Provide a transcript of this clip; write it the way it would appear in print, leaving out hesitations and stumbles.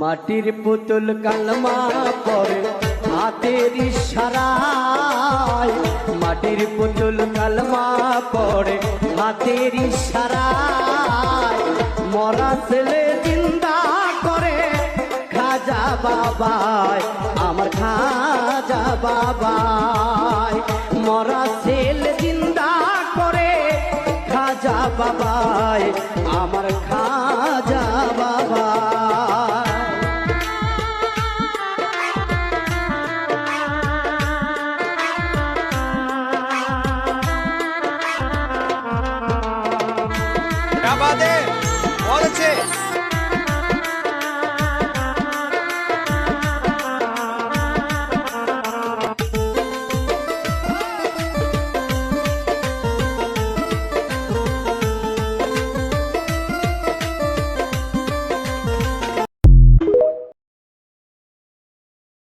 মাটির পুতুল কালমা পড়ে হাতের ইশারায়, মাটির পুতুল কালমা পড়ে হাতের ইশারায়, মরা ছেলে জিন্দা করে খাজা বাবায়, আমার খাজা বাবায়, মরা ছেলে জিন্দা করে খাজা বাবায়, আমার